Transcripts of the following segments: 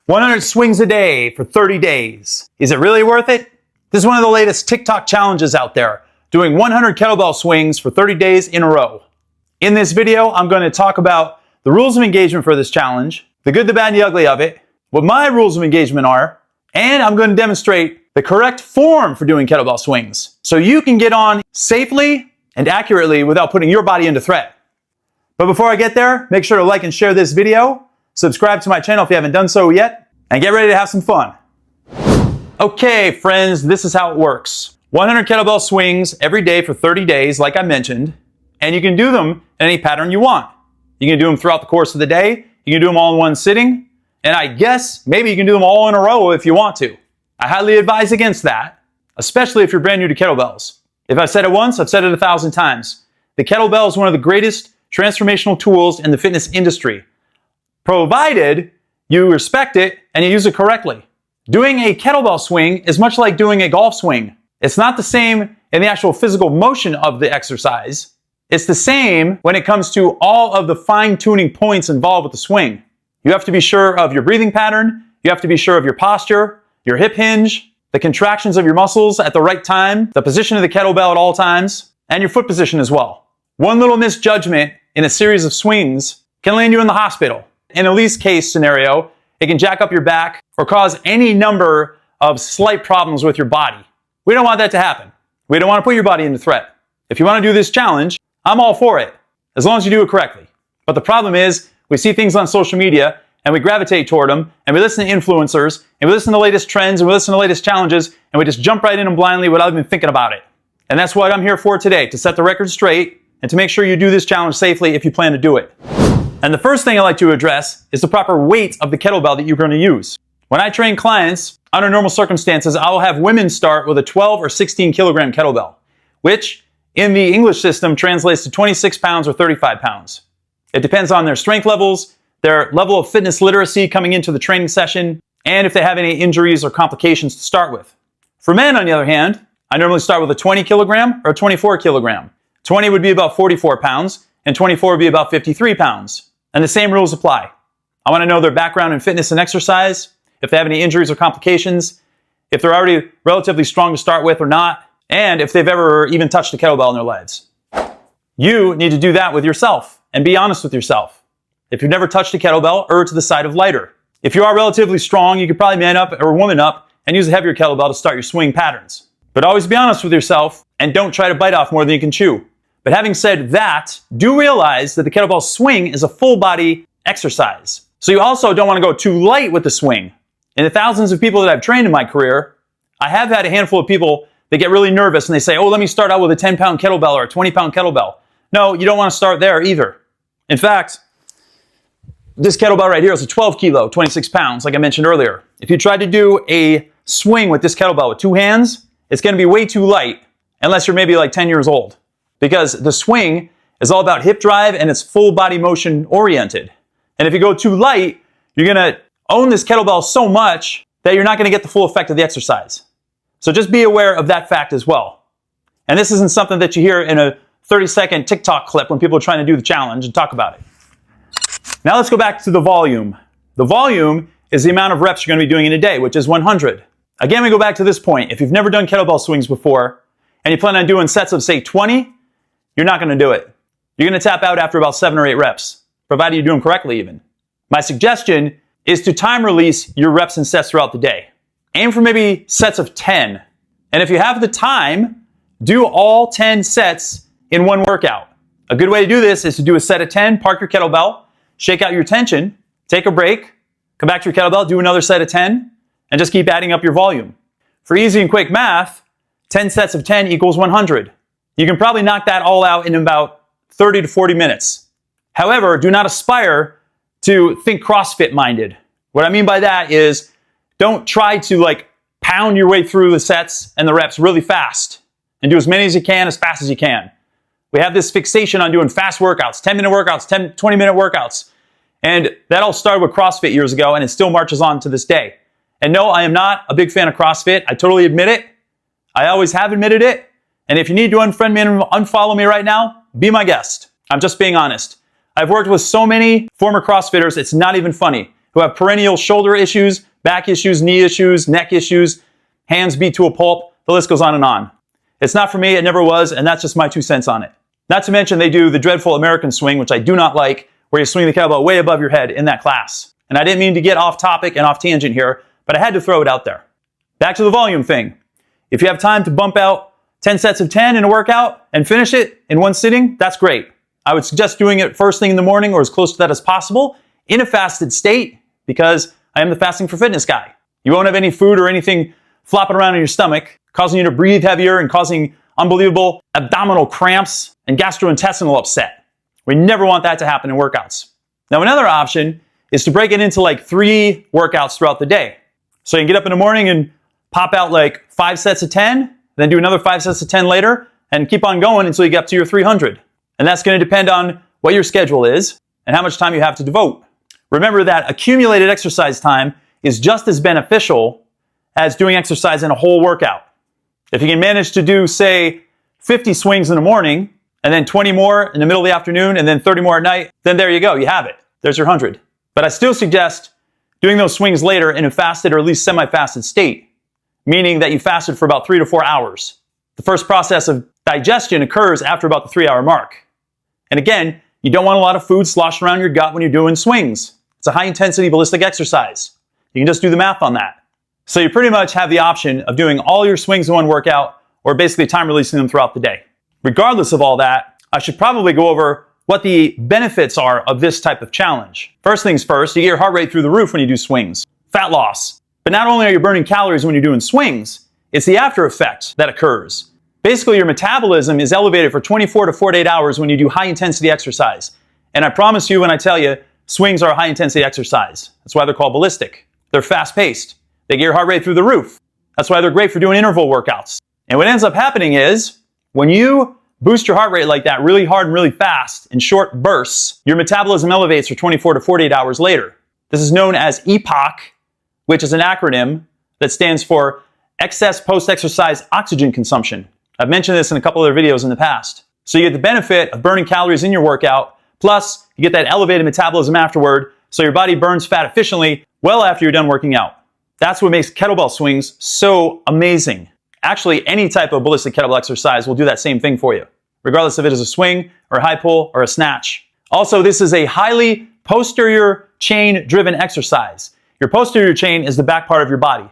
100 swings a day for 30 days. Is it really worth it? This is one of the latest TikTok challenges out there, doing 100 kettlebell swings for 30 days in a row. In this video, I'm going to talk about the rules of engagement for this challenge, the good, the bad, and the ugly of it, what my rules of engagement are, and I'm going to demonstrate the correct form for doing kettlebell swings so you can get on safely and accurately without putting your body into threat. But before I get there, make sure to like and share this video, subscribe to my channel if you haven't done so yet, and get ready to have some fun. Okay, friends, this is how it works. 100 kettlebell swings every day for 30 days, like I mentioned, and you can do them in any pattern you want. You can do them throughout the course of the day, you can do them all in one sitting, and I guess maybe you can do them all in a row if you want to. I highly advise against that, especially if you're brand new to kettlebells. If I've said it once, I've said it 1,000 times. The kettlebell is one of the greatest transformational tools in the fitness industry, provided you respect it and you use it correctly. Doing a kettlebell swing is much like doing a golf swing. It's not the same in the actual physical motion of the exercise. It's the same when it comes to all of the fine-tuning points involved with the swing. You have to be sure of your breathing pattern, you have to be sure of your posture, your hip hinge, the contractions of your muscles at the right time, the position of the kettlebell at all times, and your foot position as well. One little misjudgment in a series of swings can land you in the hospital. In a least case scenario, it can jack up your back or cause any number of slight problems with your body. We don't want that to happen. We don't want to put your body into threat. If you want to do this challenge, I'm all for it, as long as you do it correctly. But the problem is, we see things on social media and we gravitate toward them, and we listen to influencers, and we listen to the latest trends, and we listen to the latest challenges, and we just jump right in them blindly without even thinking about it. And that's what I'm here for today, to set the record straight and to make sure you do this challenge safely if you plan to do it. And the first thing I like to address is the proper weight of the kettlebell that you're going to use. When I train clients, under normal circumstances, I'll have women start with a 12 or 16 kilogram kettlebell, which in the English system translates to 26 pounds or 35 pounds. It depends on their strength levels, their level of fitness literacy coming into the training session, and if they have any injuries or complications to start with. For men, on the other hand, I normally start with a 20 kilogram or a 24 kilogram. 20 would be about 44 pounds, and 24 would be about 53 pounds. And the same rules apply. I want to know their background in fitness and exercise, if they have any injuries or complications, if they're already relatively strong to start with or not, and if they've ever even touched a kettlebell in their lives. You need to do that with yourself and be honest with yourself. If you've never touched a kettlebell, err to the side of lighter. If you are relatively strong, you could probably man up or woman up and use a heavier kettlebell to start your swing patterns. But always be honest with yourself and don't try to bite off more than you can chew. But having said that, do realize that the kettlebell swing is a full body exercise. So you also don't want to go too light with the swing. In the thousands of people that I've trained in my career, I have had a handful of people that get really nervous and they say, oh, let me start out with a 10-pound kettlebell or a 20-pound kettlebell. No, you don't want to start there either. In fact, this kettlebell right here is a 12 kilo, 26 pounds, like I mentioned earlier. If you try to do a swing with this kettlebell with two hands, it's going to be way too light, unless you're maybe like 10 years old. Because the swing is all about hip drive and it's full body motion oriented. And if you go too light, you're going to own this kettlebell so much that you're not going to get the full effect of the exercise. So just be aware of that fact as well. And this isn't something that you hear in a 30-second TikTok clip when people are trying to do the challenge and talk about it. Now let's go back to the volume. The volume is the amount of reps you're going to be doing in a day, which is 100. Again, we go back to this point. If you've never done kettlebell swings before and you plan on doing sets of, say, 20, you're not going to do it. You're going to tap out after about 7 or 8 reps, provided you do them correctly even. My suggestion is to time release your reps and sets throughout the day. Aim for maybe sets of 10. And if you have the time, do all 10 sets in one workout. A good way to do this is to do a set of 10, park your kettlebell, shake out your tension, take a break, come back to your kettlebell, do another set of 10, and just keep adding up your volume. For easy and quick math, 10 sets of 10 equals 100. You can probably knock that all out in about 30 to 40 minutes. However, do not aspire to think CrossFit minded. What I mean by that is don't try to pound your way through the sets and the reps really fast and do as many as you can as fast as you can. We have this fixation on doing fast workouts, 10-minute workouts, 20-minute workouts. And that all started with CrossFit years ago and it still marches on to this day. And no, I am not a big fan of CrossFit. I totally admit it. I always have admitted it. And if you need to unfriend me and unfollow me right now, be my guest. I'm just being honest. I've worked with so many former CrossFitters, it's not even funny. who have perennial shoulder issues, back issues, knee issues, neck issues, hands beat to a pulp. The list goes on and on. It's not for me, it never was, and that's just my 2 cents on it. Not to mention they do the dreadful American swing, which I do not like, where you swing the kettlebell way above your head in that class. And I didn't mean to get off topic and off tangent here, but I had to throw it out there. Back to the volume thing. If you have time to bump out 10 sets of 10 in a workout and finish it in one sitting, that's great. I would suggest doing it first thing in the morning or as close to that as possible in a fasted state, because I am the fasting for fitness guy. You won't have any food or anything flopping around in your stomach, causing you to breathe heavier and causing unbelievable abdominal cramps and gastrointestinal upset. We never want that to happen in workouts. Now, another option is to break it into like 3 workouts throughout the day. So you can get up in the morning and pop out like 5 sets of 10, then do another 5 sets of 10 later, and keep on going until you get up to your 300. And that's going to depend on what your schedule is and how much time you have to devote. Remember that accumulated exercise time is just as beneficial as doing exercise in a whole workout. If you can manage to do, say, 50 swings in the morning, and then 20 more in the middle of the afternoon, and then 30 more at night, then there you go, you have it. There's your 100. But I still suggest doing those swings later in a fasted or at least semi-fasted state, meaning that you fasted for about 3 to 4 hours. The first process of digestion occurs after about the 3-hour mark. And again, you don't want a lot of food sloshing around your gut when you're doing swings. It's a high-intensity ballistic exercise. You can just do the math on that. So you pretty much have the option of doing all your swings in one workout or basically time releasing them throughout the day. Regardless of all that, I should probably go over what the benefits are of this type of challenge. First things first, you get your heart rate through the roof when you do swings. Fat loss. But not only are you burning calories when you're doing swings, it's the after effect that occurs. Basically, your metabolism is elevated for 24 to 48 hours when you do high intensity exercise. And I promise you when I tell you, swings are a high intensity exercise. That's why they're called ballistic. They're fast paced. They get your heart rate through the roof. That's why they're great for doing interval workouts. And what ends up happening is, when you boost your heart rate like that really hard and really fast in short bursts, your metabolism elevates for 24 to 48 hours later. This is known as EPOC, which is an acronym that stands for excess post-exercise oxygen consumption. I've mentioned this in a couple other videos in the past. So you get the benefit of burning calories in your workout, plus you get that elevated metabolism afterward, so your body burns fat efficiently well after you're done working out. That's what makes kettlebell swings so amazing. Actually, any type of ballistic kettlebell exercise will do that same thing for you, regardless if it is a swing or a high pull or a snatch. Also, this is a highly posterior chain-driven exercise. Your posterior chain is the back part of your body.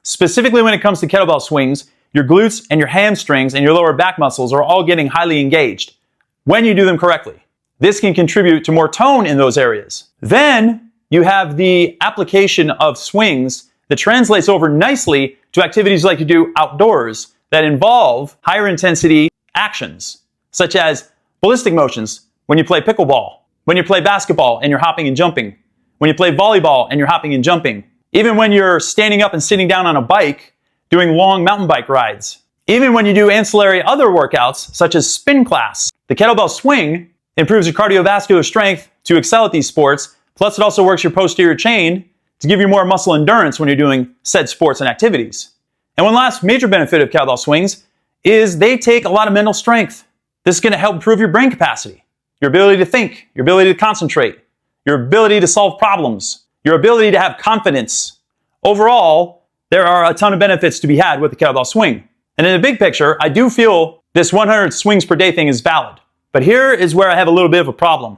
Specifically when it comes to kettlebell swings, your glutes and your hamstrings and your lower back muscles are all getting highly engaged when you do them correctly. This can contribute to more tone in those areas. Then you have the application of swings that translates over nicely to activities like you do outdoors that involve higher intensity actions, such as ballistic motions when you play pickleball, when you play basketball and you're hopping and jumping, when you play volleyball and you're hopping and jumping, even when you're standing up and sitting down on a bike doing long mountain bike rides, even when you do ancillary other workouts such as spin class. The kettlebell swing improves your cardiovascular strength to excel at these sports, plus it also works your posterior chain to give you more muscle endurance when you're doing said sports and activities. And one last major benefit of kettlebell swings is they take a lot of mental strength. This is going to help improve your brain capacity, your ability to think, your ability to concentrate, your ability to solve problems, your ability to have confidence. Overall, there are a ton of benefits to be had with the kettlebell swing. And in the big picture, I do feel this 100 swings per day thing is valid. But here is where I have a little bit of a problem.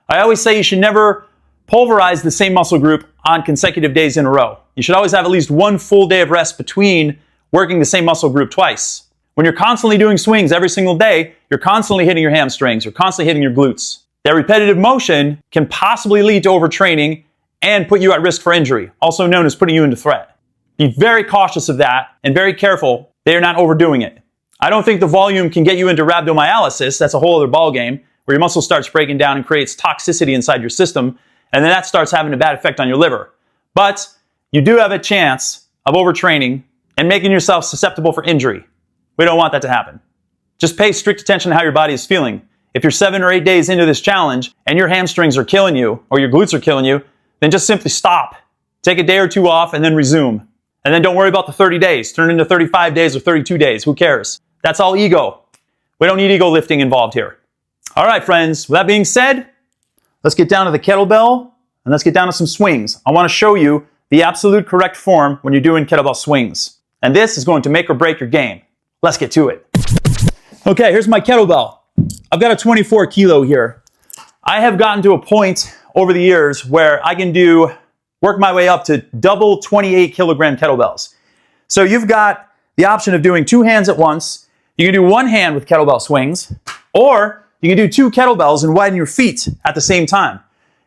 I always say you should never pulverize the same muscle group on consecutive days in a row. You should always have at least one full day of rest between working the same muscle group twice. When you're constantly doing swings every single day, you're constantly hitting your hamstrings, you're constantly hitting your glutes. That repetitive motion can possibly lead to overtraining and put you at risk for injury, also known as putting you into threat. Be very cautious of that and very careful that you're not overdoing it. I don't think the volume can get you into rhabdomyolysis. That's a whole other ballgame where your muscle starts breaking down and creates toxicity inside your system, and then that starts having a bad effect on your liver. But you do have a chance of overtraining and making yourself susceptible for injury. We don't want that to happen. Just pay strict attention to how your body is feeling. If you're 7 or 8 days into this challenge and your hamstrings are killing you or your glutes are killing you, then just simply stop. Take a day or two off and then resume. And then don't worry about the 30 days. Turn it into 35 days or 32 days. Who cares? That's all ego. We don't need ego lifting involved here. All right, friends. With that being said, let's get down to the kettlebell and let's get down to some swings. I want to show you the absolute correct form when you're doing kettlebell swings. And this is going to make or break your game. Let's get to it. Okay, here's my kettlebell. I've got a 24 kilo here. I have gotten to a point over the years where I can work my way up to double 28 kilogram kettlebells. So you've got the option of doing two hands at once. You can do one hand with kettlebell swings, or you can do two kettlebells and widen your feet at the same time.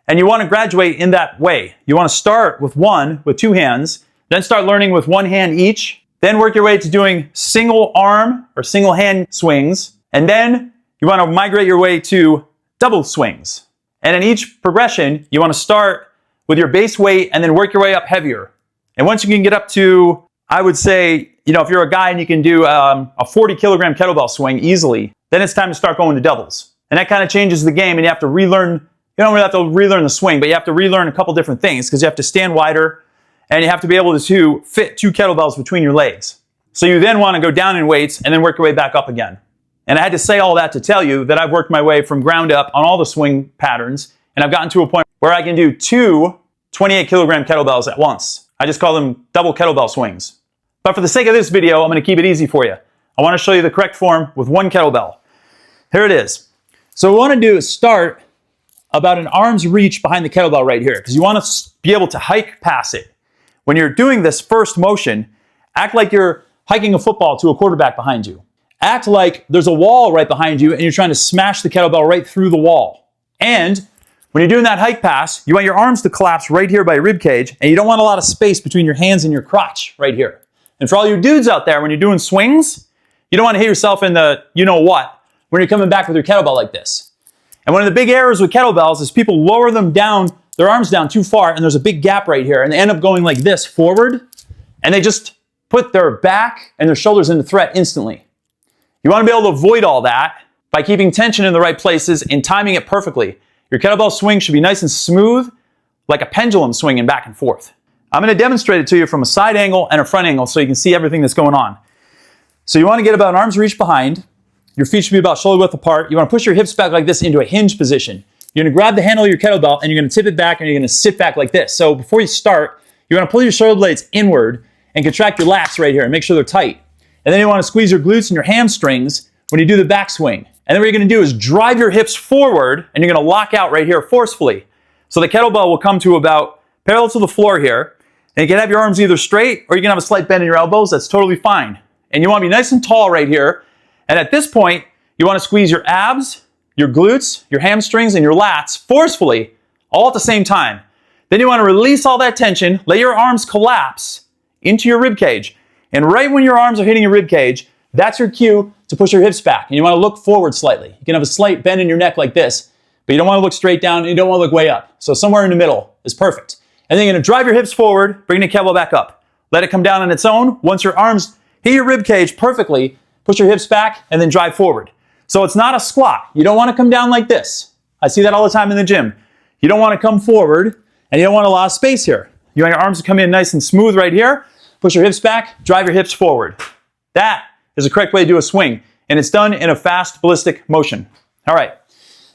And you want to graduate in that way. You want to start with two hands, then start learning with one hand each, then work your way to doing single arm or single hand swings, and then you want to migrate your way to double swings. And in each progression, you want to start with your base weight and then work your way up heavier. And once you can get up to, I would say, if you're a guy and you can do a 40 kilogram kettlebell swing easily, then it's time to start going to doubles. And that kind of changes the game, and you have to relearn, you don't really have to relearn the swing, but you have to relearn a couple different things because you have to stand wider and you have to be able to fit two kettlebells between your legs. So you then want to go down in weights and then work your way back up again. And I had to say all that to tell you that I've worked my way from ground up on all the swing patterns, and I've gotten to a point where I can do two 28 kilogram kettlebells at once. I just call them double kettlebell swings. But for the sake of this video, I'm going to keep it easy for you. I want to show you the correct form with one kettlebell. Here it is. So what we want to do is start about an arm's reach behind the kettlebell right here, because you want to be able to hike past it. When you're doing this first motion, act like you're hiking a football to a quarterback behind you. Act like there's a wall right behind you and you're trying to smash the kettlebell right through the wall. And when you're doing that hike pass, you want your arms to collapse right here by your rib cage, and you don't want a lot of space between your hands and your crotch right here. And for all you dudes out there, when you're doing swings, you don't want to hit yourself in the you-know-what when you're coming back with your kettlebell like this. And one of the big errors with kettlebells is people lower them down, their arms down too far, and there's a big gap right here, and they end up going like this forward, and they just put their back and their shoulders into threat instantly. You want to be able to avoid all that by keeping tension in the right places and timing it perfectly. Your kettlebell swing should be nice and smooth, like a pendulum swinging back and forth. I'm going to demonstrate it to you from a side angle and a front angle so you can see everything that's going on. So you want to get about an arm's reach behind. Your feet should be about shoulder width apart. You want to push your hips back like this into a hinge position. You're going to grab the handle of your kettlebell and you're going to tip it back and you're going to sit back like this. So before you start, you want to pull your shoulder blades inward and contract your lats right here and make sure they're tight. And then you want to squeeze your glutes and your hamstrings when you do the backswing. And then what you're going to do is drive your hips forward and you're going to lock out right here forcefully. So the kettlebell will come to about parallel to the floor here. And you can have your arms either straight or you can have a slight bend in your elbows. That's totally fine. And you want to be nice and tall right here. And at this point, you want to squeeze your abs, your glutes, your hamstrings, and your lats forcefully all at the same time. Then you want to release all that tension, let your arms collapse into your rib cage. And right when your arms are hitting your rib cage, that's your cue to push your hips back. And you want to look forward slightly. You can have a slight bend in your neck like this, but you don't want to look straight down and you don't want to look way up. So somewhere in the middle is perfect. And then you're going to drive your hips forward, bring the kettlebell back up. Let it come down on its own. Once your arms hit your rib cage perfectly, push your hips back and then drive forward. So it's not a squat. You don't want to come down like this. I see that all the time in the gym. You don't want to come forward and you don't want a lot of space here. You want your arms to come in nice and smooth right here. Push your hips back, drive your hips forward. That is the correct way to do a swing. And it's done in a fast ballistic motion. All right.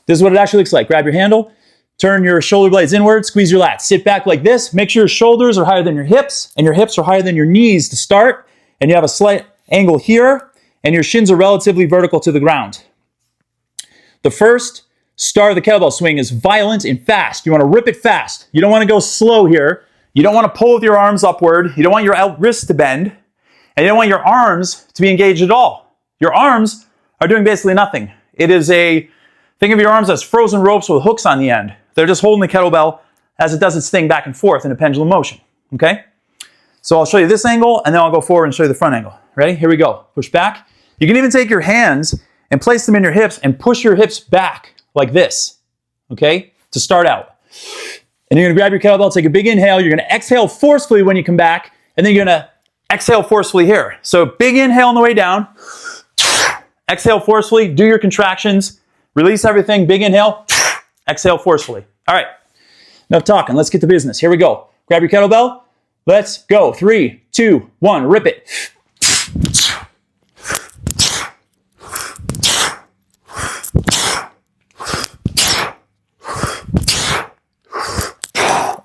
This is what it actually looks like. Grab your handle, turn your shoulder blades inward, squeeze your lats. Sit back like this. Make sure your shoulders are higher than your hips and your hips are higher than your knees to start. And you have a slight angle here and your shins are relatively vertical to the ground. The first start of the kettlebell swing is violent and fast. You want to rip it fast. You don't want to go slow here. You don't want to pull with your arms upward. You don't want your wrists to bend. And you don't want your arms to be engaged at all. Your arms are doing basically nothing. It is think of your arms as frozen ropes with hooks on the end. They're just holding the kettlebell as it does its thing back and forth in a pendulum motion. Okay? So I'll show you this angle and then I'll go forward and show you the front angle. Ready? Here we go. Push back. You can even take your hands and place them in your hips and push your hips back like this. Okay? To start out. And you're going to grab your kettlebell, take a big inhale. You're going to exhale forcefully when you come back. And then you're going to exhale forcefully here. So big inhale on the way down. Exhale forcefully. Do your contractions. Release everything. Big inhale. Exhale forcefully. All right. Enough talking. Let's get to business. Here we go. Grab your kettlebell. Let's go. 3, 2, 1. Rip it.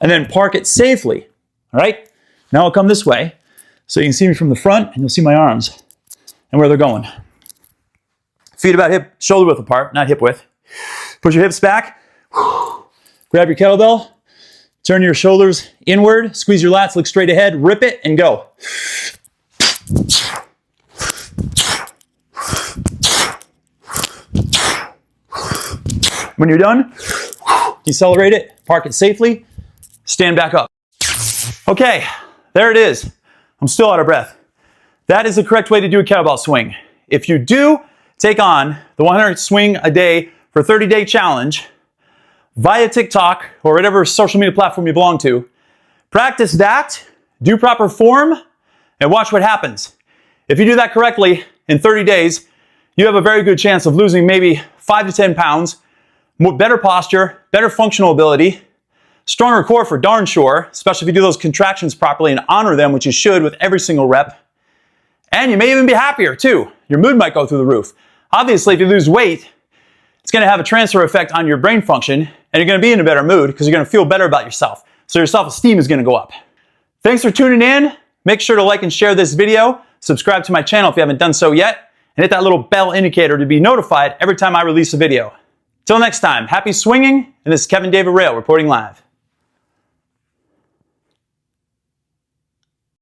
and then park it safely. All right? Now I'll come this way so you can see me from the front and you'll see my arms and where they're going. Feet about shoulder width apart, not hip width. Push your hips back. Grab your kettlebell. Turn your shoulders inward. Squeeze your lats, look straight ahead. Rip it and go. When you're done, decelerate it, park it safely, stand back up. Okay, there it is. I'm still out of breath. That is the correct way to do a kettlebell swing. If you do take on the 100 swing a day for 30-day challenge via TikTok or whatever social media platform you belong to, practice that, do proper form, and watch what happens. If you do that correctly in 30 days, you have a very good chance of losing maybe 5 to 10 pounds, better posture, better functional ability, stronger core for darn sure, especially if you do those contractions properly and honor them, which you should with every single rep. And you may even be happier too. Your mood might go through the roof. Obviously, if you lose weight, it's going to have a transfer effect on your brain function, and you're going to be in a better mood because you're going to feel better about yourself. So your self-esteem is going to go up. Thanks for tuning in. Make sure to like and share this video. Subscribe to my channel if you haven't done so yet, and hit that little bell indicator to be notified every time I release a video. Till next time, happy swinging, and this is Kevin David Rail reporting live.